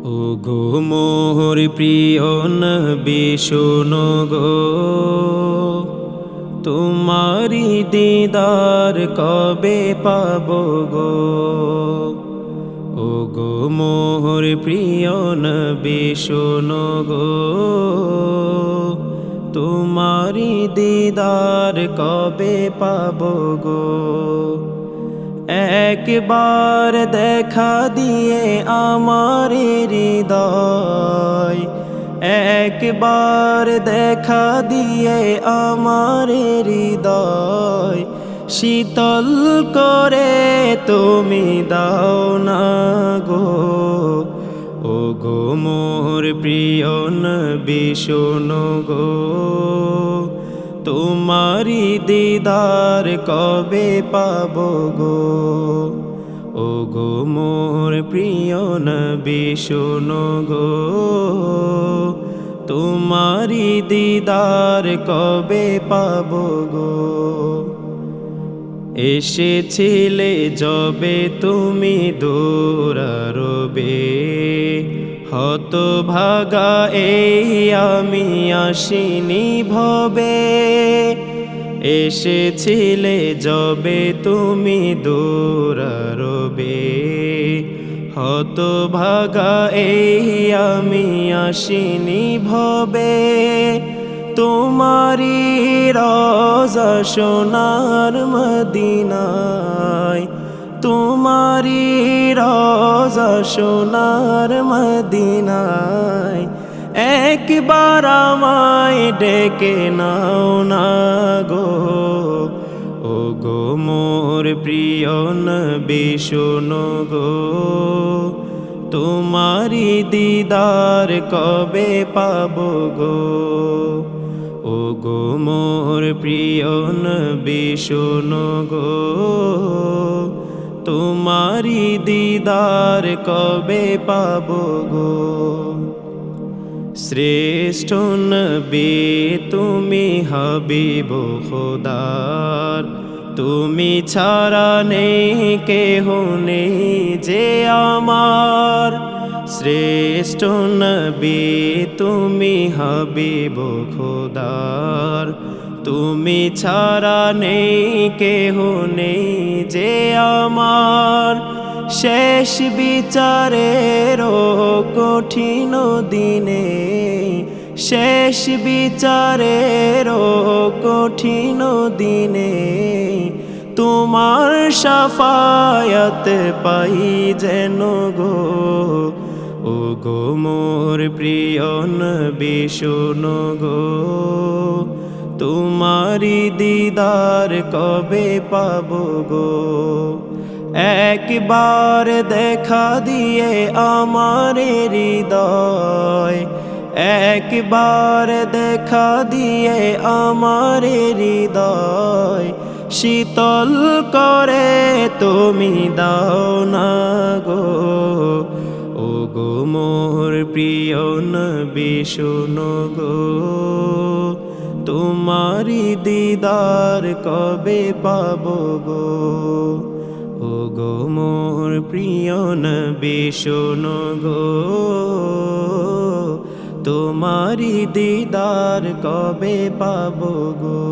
ও গো মোর প্রিয় নবী শোনো গো, তোমারি দিদার কবে পাবো গো। ও গো মোর প্রিয় নবী শোনো গো, তোমারি দিদার কবে পাবো গো। একবার দেখা দিয়ে আমার হৃদয়, একবার দেখা দিয়ে আমার হৃদয় শীতল করে তুমি দাও না গো। ও গো মোর প্রিয় নবী শোনো গো, তোমারি দিদার কবে পাবো গো। ও গো মোর প্রিয় নবী শোনো গো, তোমারি দিদার কবে পাবো গো। এসেছিলে যবে তুমি দূরারবে, হতভাগা এই আমি আসিনি ভবে। এসেছিলে যবে তুমি দূরারবে, হতভাগা এই আমি আসিনি ভবে। তোমারি রওজা সোনার মদিনায়, তোমারি রওজা সোনার মদিনায় একবার আমায় ডেকে নাও না গো। ও গো মোর প্রিয় নবী শোনো গো, তোমারি দিদার কবে পাবো গো। ও গো মোর প্রিয় নবী শোনো গো, তোমারি দিদার কবে পাবো গো। শ্রেষ্ঠ নবী তুমি হাবিব খোদার, তুমি ছাড়া নেই কেহ নেই যে আমার। শ্রেষ্ঠ নবী তুমি হাবিব খোদার, তুমি ছাড়া নেই কেহ নেই যে আমার। শেষ বিচারের কঠিন দিনে, শেষ বিচারের কঠিন দিনে তোমার শাফায়াত পাই যেন গো। ও গো মোর প্রিয় নবী শোনো গো, তোমারি দিদার কবে পাবো গো। একবার দেখা দিয়ে আমার হৃদয়, একবার দেখা দিয়ে আমার হৃদয় শীতল করে তুমি দাও না গো। ও গো মোর প্রিয় নবী শোনো গো, তোমারি দিদার কবে পাবো গো। ও গো মোর প্রিয় নবী শোনো গো, তোমারি দিদার কবে পাবো গো।